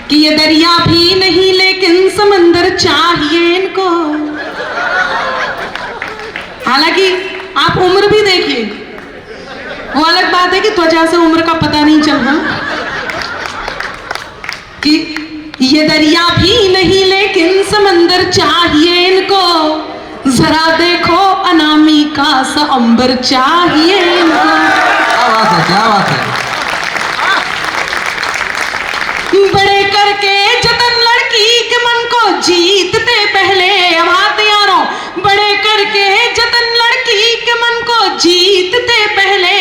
कि ये दरिया भी नहीं लेकिन समंदर चाहिए इनको। हालांकि आप उम्र भी देखिए, वो अलग बात है कि त्वचा से उम्र का पता नहीं चल रहा, कि ये दरिया भी नहीं लेकिन समंदर चाहिए इनको, जरा देखो अनामिका सा अंबर चाहिए इनको। क्या बात है, क्या बात है। बड़े करके जतन लड़की के मन को जीतते पहले, अब हाथ यारों, बड़े करके जतन लड़की के मन को जीतते पहले,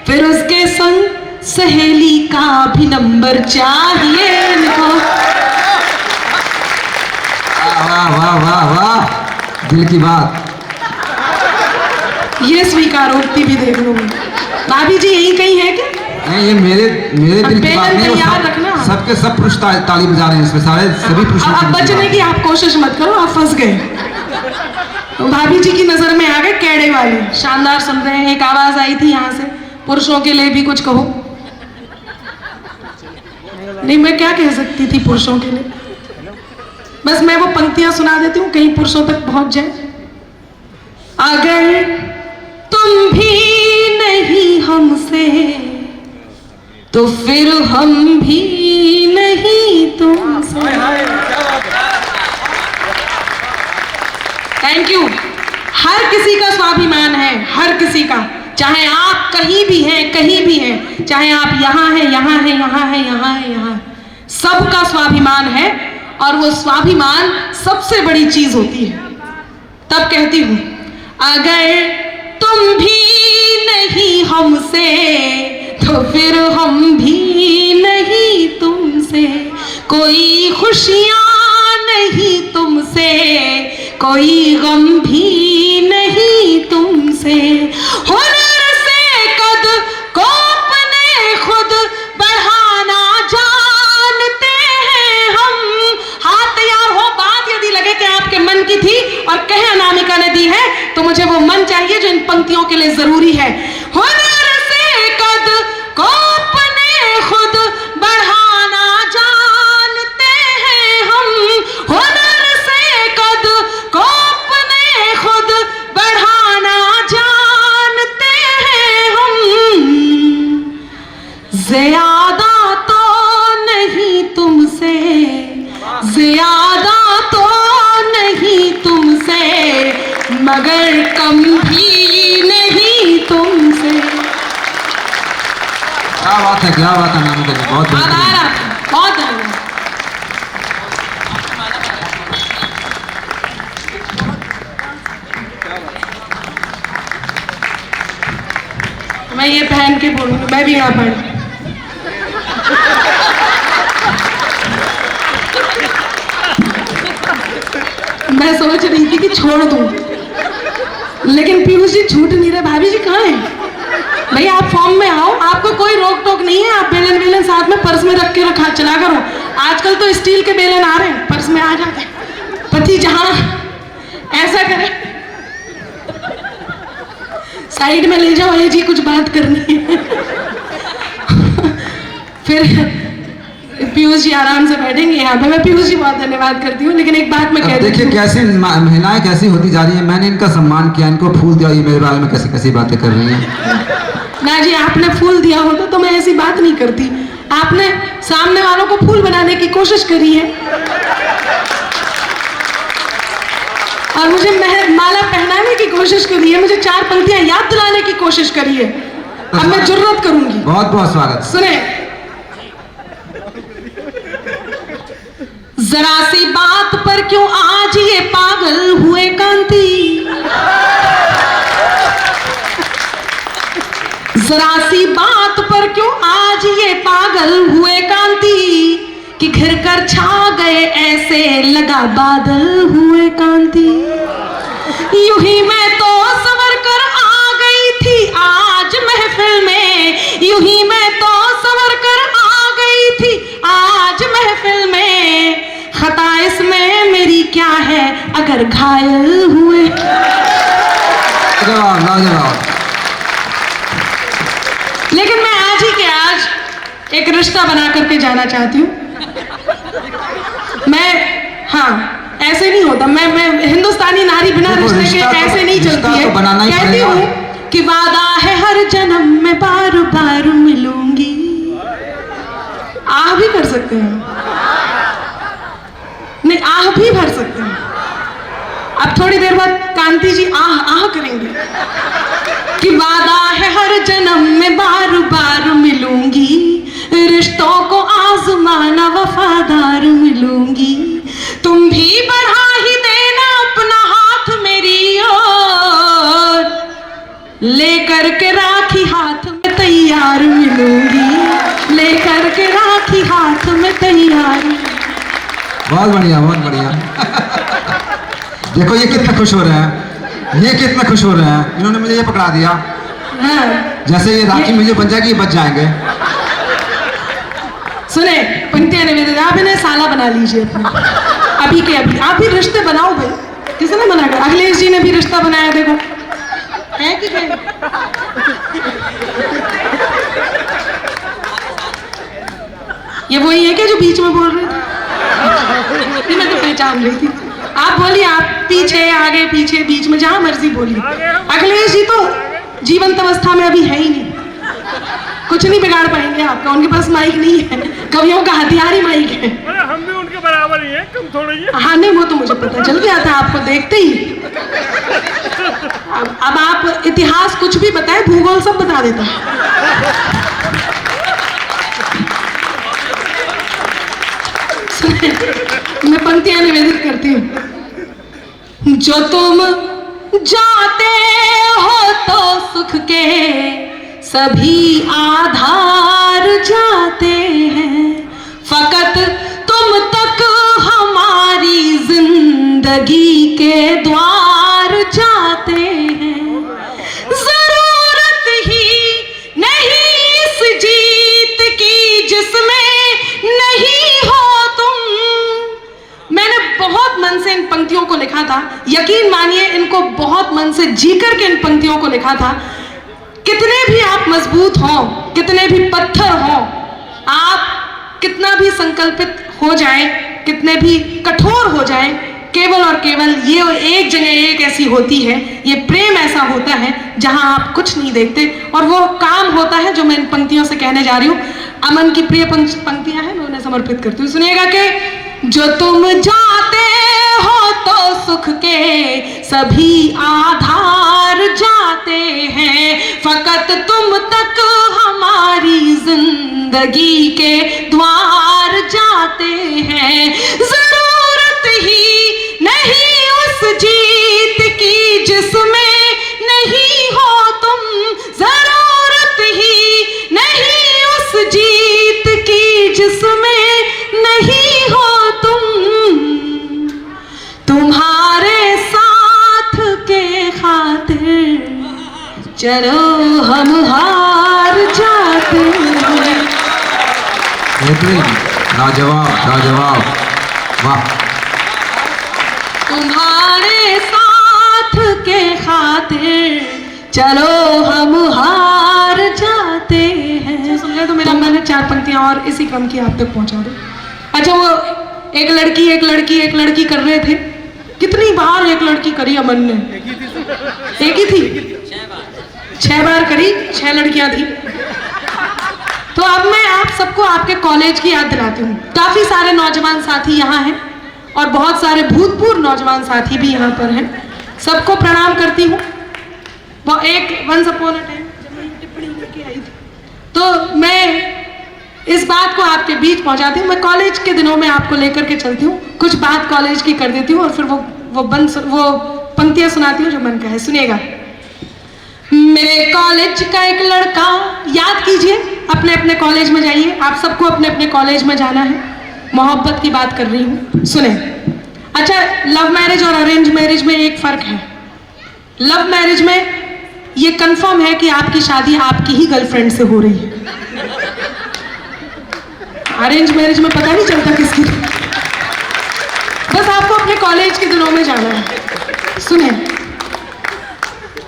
फिर उसके संग सहेली का भी नंबर चाहिए इनको। वाह वाह वाह वाह, दिल की बात। ये स्वीकारोक्ति भी देख लो भाभी जी, यही कहीं है क्या? नहीं, ये मेरे दिल की बात नहीं, याद रखना, सबके सब पुरुष ताली बजा रहे हैं इसमें, सारे सभी पुरुष। अब बचने की आप कोशिश मत करो, आप फंस गए। तो भाभी जी की नजर में आ गए कैड़े वाले। शानदार सुन रहे हैं, एक आवाज आई थी यहाँ से, पुरुषों के लिए भी कुछ कहो। नहीं, मैं क्या कह सकती थी पुरुषों के लिए, बस मैं वो पंक्तियां सुना देती हूँ, कहीं पुरुषों तक पहुंच जाए। अगर तुम भी नहीं हमसे तो फिर हम भी नहीं तुमसे। Thank you. हर किसी का स्वाभिमान है, हर किसी का, चाहे आप कहीं भी हैं, कहीं भी हैं, चाहे आप यहाँ हैं, यहाँ हैं, यहाँ हैं, यहाँ हैं, यहाँ, सबका स्वाभिमान है, और वो स्वाभिमान सबसे बड़ी चीज होती है। तब कहती हूं, अगर तुम भी नहीं हमसे तो फिर हम भी नहीं तुमसे, कोई खुशियां नहीं तुमसे, कोई गम भी नहीं तुमसे, हुनर से कद को अपने खुद बढ़ाना जानते हैं हम। हाथ तैयार हो, बात यदि लगे कि आपके मन की थी और कहे अनामिका ने दी है, तो मुझे वो मन चाहिए जो इन पंक्तियों के लिए जरूरी है। हुनर से कद को अपने खुद बढ़ाना जानते हैं हम, हुनर से कद को अपने खुद बढ़ाना जानते हैं हम, ज्यादा तो नहीं तुमसे, ज्यादा तो नहीं तुमसे, मगर कम भी नहीं तुमसे। क्या बात है, क्या बात है अनामिका जी, बहुत बहुत धन्यवाद। मैं ये पहन के बोलूंगी, मैं भी यहाँ पढ़। मैं सोच रही थी कि छोड़ दूं, लेकिन पीयूष जी छूट नहीं रहे। भाभी जी कहाँ हैं? भैया आप फॉर्म में आओ, आपको कोई रोक टोक नहीं है, आप बेलन बेलन साथ में पर्स में रख के रखा चला करो। आजकल तो स्टील के बेलन आ रहे हैं, पर्स में आ जाते। पति जहां ऐसा करे, साइड में ले जाओ, ये जी कुछ बात करनी है। फिर पीयूष जी आराम से बैठेंगे यहाँ पे। मैं पीयूष जी बहुत धन्यवाद करती हूँ, लेकिन एक बात मैं कह रही हूँ, देखिए कैसी महिलाएं कैसी होती जा रही है। मैंने इनका सम्मान किया, इनको फूल दिया, ये मेरे बारे में कैसी कैसी बातें कर रही हैं। ना जी, आपने फूल दिया होता तो मैं ऐसी बात नहीं करती। आपने सामने वालों को फूल बनाने की कोशिश करी है, और मुझे माला पहनाने की कोशिश करी है, मुझे 4 पंक्तियां याद दिलाने की कोशिश करी है। अब मैं जुर्रत करूंगी। बहुत बहुत स्वागत। सुने, जरा सी बात पर क्यों आज ये पागल हुए कांति, जरा सी बात पर क्यों आज ये पागल हुए कांति, कि घिर कर छा गए ऐसे लगा बादल हुए कांति। यूं ही मैं तो संवर कर आ गई थी आज महफिल में, यूं ही मैं तो संवर कर आ गई थी आज महफिल में, खता इसमें मेरी क्या है अगर घायल हुए। लेकिन मैं आज ही के आज एक रिश्ता बना करके जाना चाहती हूँ। मैं, हाँ, ऐसे नहीं होता। मैं हिंदुस्तानी नारी बिना देखो, रिश्ते के रिश्ता तो- ऐसे नहीं रिश्ता चलती है। तो बनाना ही कहती पड़ेगा। हूँ कि वादा है हर जन्म में बार बार मिलूंगी। आह भी कर सकते हैं, नहीं आह भी भर सकते हैं। अब थोड़ी देर बाद कांति जी आह आह करेंगे कि वादा है हर जन्म में बार बार मिलूंगी, रिश्तों को आजमाना वफादार मिलूंगी। तुम भी बढ़ा ही देना अपना हाथ मेरी ओर, लेकर के राखी हाथ में तैयार मिलूंगी, लेकर के राखी हाथ में तैयार। बहुत बढ़िया, बहुत बढ़िया। देखो ये कितने खुश हो रहे हैं, ये कितने खुश हो रहे हैं। इन्होंने मुझे ये पकड़ा दिया, हाँ। जैसे ये राखी मुझे बन जाएगी, ये बच जाएंगे। सुने, पंक्तियां निवेदित, आप इन्हें साला बना लीजिए अपने, अभी के अभी। आप भी रिश्ते बनाओ भाई, किसने मना कर? अखिलेश जी ने भी रिश्ता बनाया, देखो है कि नहीं? ये वही है क्या जो बीच में बोल रहे थे? मैं तो पहचान रही थी। आप बोलिए, आप पीछे आगे पीछे बीच में जहां मर्जी बोलिए। अखिलेश जी तो जीवंत अवस्था में अभी है ही नहीं, कुछ नहीं बिगाड़ पाएंगे आपका। उनके पास माइक नहीं है, कवियों का हथियार ही माइक है। हम भी उनके बराबर ही हैं, कम थोड़ी ही। हाँ नहीं, वो तो मुझे पता चल गया था आपको देखते ही। अब आप इतिहास कुछ भी बताए, भूगोल सब बता देता। मैं पंक्तियां निवेदित करती हूँ। जो तुम जाते हो तो सुख के सभी आधार जाते हैं, फकत तुम तक हमारी जिंदगी के द्वार जाते हैं। जरूरत ही नहीं इस जीत की जिसमें नहीं हो तुम। मैंने बहुत मन से इन पंक्तियों को लिखा था, यकीन मानिए इनको बहुत मन से जी करके इन पंक्तियों को लिखा था। कितने भी आप मजबूत हो, कितने भी पत्थर हो, आप कितना भी संकल्पित हो जाए, कितने भी कठोर हो जाए, केवल और केवल ये एक जगह एक ऐसी होती है, ये प्रेम ऐसा होता है जहां आप कुछ नहीं देखते, और वो काम होता है जो मैं इन पंक्तियों से कहने जा रही हूँ। अमन की प्रिय पंक्तियां हैं, मैं उन्हें समर्पित करती हूँ। सुनिएगा कि जो तुम जाते हो तो सुख के सभी आधार जाते हैं, फकत तुम तक हमारी जिंदगी के द्वार जाते हैं। जरूरत ही नहीं उस जीत की जिसमें नहीं हो तुम, जरूरत ही नहीं उस जीत की जिसमें नहीं हो तुम। तुम्हारे साथ के खातिर चलो हम हार जाते हैं। लाजवाब, लाजवाब, वाह। तुम्हारे साथ के खातिर चलो हम हार जाते हैं। सुन ले तो मेरा मन है चार पंक्तियां और इसी क्रम की आप तक पहुंचा दूं। अच्छा, वो एक लड़की एक लड़की एक लड़की कर रहे थे, कितनी बार एक लड़की करी अमन ने? एक ही थी, 6 बार करी, 6 लड़कियां थी। तो अब मैं आप सबको आपके कॉलेज की याद दिलाती हूँ। काफी सारे नौजवान साथी यहाँ हैं और बहुत सारे भूतपूर्व नौजवान साथी भी यहाँ पर हैं। सबको प्रणाम करती हूँ। वो एक वंस अपॉन अ टाइम जब मैं टिप्पणी करके आई थी, तो मैं इस बात को आपके बीच पहुंचाती हूँ। मैं कॉलेज के दिनों में आपको लेकर के चलती हूँ, कुछ बात कॉलेज की कर देती हूँ और फिर वो पंक्तियां सुनाती हूँ जो मन का है। सुनिएगा। मेरे कॉलेज का एक लड़का, याद कीजिए, अपने अपने कॉलेज में जाइए, आप सबको अपने अपने कॉलेज में जाना है। मोहब्बत की बात कर रही हूँ, सुने। अच्छा, लव मैरिज और अरेंज मैरिज में एक फर्क है। लव मैरिज में ये कंफर्म है कि आपकी शादी आपकी ही गर्लफ्रेंड से हो रही है। अरेंज मैरिज में पता नहीं चलता किसकी। बस आपको अपने कॉलेज के दिनों में जाना है। सुने।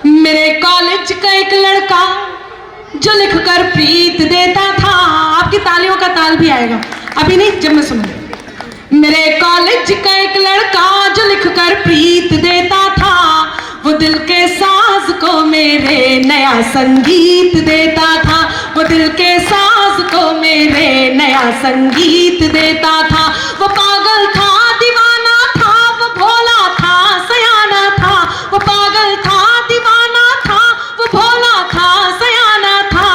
मेरे कॉलेज का एक लड़का जो लिखकर प्रीत देता था, आपकी तालियों का ताल भी आएगा, अभी नहीं, जब मैं सुनूं। मेरे कॉलेज का एक लड़का जो लिख कर प्रीत देता था, वो दिल के साज को मेरे नया संगीत देता था, वो दिल के साज को मेरे नया संगीत देता था। वो पागल था दीवाना था, वो भोला था सयाना था, वो पागल था दीवाना था, वो भोला था सयाना था।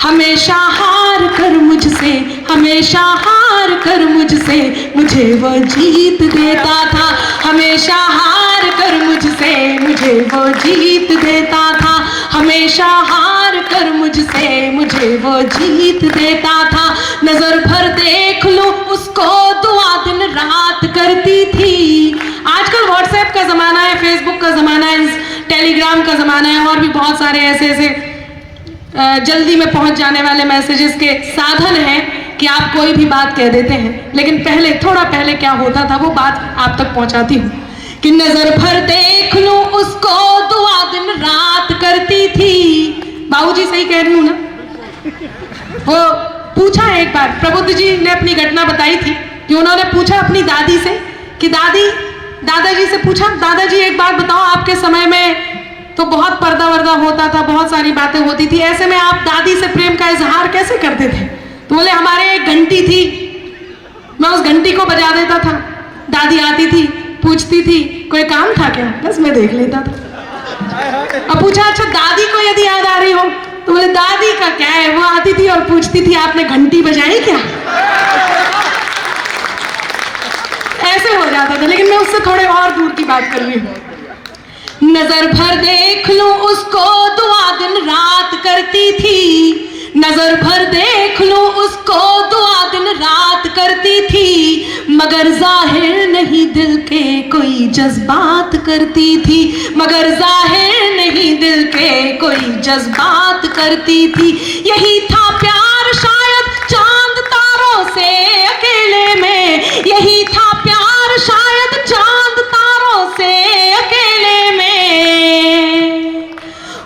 हमेशा हार कर मुझसे, हमेशा हार कर मुझसे मुझे वो जीत देता था, हमेशा हार कर मुझसे मुझे वो जीत देता था, हमेशा हार कर मुझसे मुझे वो जीत देता था। नजर भर देख लूं उसको दुआ दिन रात करती थी। आजकल व्हाट्सएप का जमाना है, फेसबुक का जमाना है, टेलीग्राम का जमाना है, और भी बहुत सारे ऐसे ऐसे जल्दी में पहुंच जाने वाले मैसेजेस के साधन हैं कि आप कोई भी बात कह देते हैं। लेकिन पहले, थोड़ा पहले क्या होता था वो बात आप तक पहुंचाती हूँ कि नजर भर देख लूं उसको दुआ दिन रात करती थी। बाबूजी सही कह रही हूँ ना? वो पूछा एक बार, प्रबुद्ध जी ने अपनी घटना बताई थी कि उन्होंने पूछा अपनी दादी से कि दादाजी से पूछा, दादाजी एक बात बताओ, आपके समय में तो बहुत पर्दा वर्दा होता था, बहुत सारी बातें होती थी, ऐसे में आप दादी से प्रेम का इजहार कैसे करते थे? तो बोले हमारे एक घंटी थी, मैं उस घंटी को बजा देता था, दादी आती थी, पूछती थी कोई काम था क्या, बस मैं देख लेता था। अब पूछा अच्छा दादी को यदि याद आ रही हो, तो बोले दादी का क्या है, वो आती थी और पूछती थी आपने घंटी बजाई क्या? ऐसे हो जाता था। लेकिन मैं उससे थोड़े और दूर की बात कर रही हूँ। नजर भर देख लूं उसको दुआ दिन रात करती थी, नजर भर देख लूं उसको दुआ दिन रात करती थी, मगर जाहिर नहीं दिल के कोई जज्बात करती थी, मगर जाहिर नहीं दिल के कोई जज्बात करती थी। यही था प्यार शायद चांद तारों से अकेले में, यही था प्यार शायद चांद तारों से अकेले में।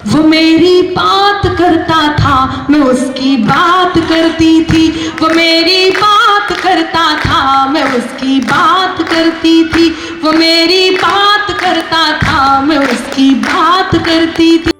वो मेरी बात करता था, मैं उसकी बात करती थी, वो मेरी बात करता था, मैं उसकी बात करती थी, वो मेरी बात करता था, मैं उसकी बात करती थी।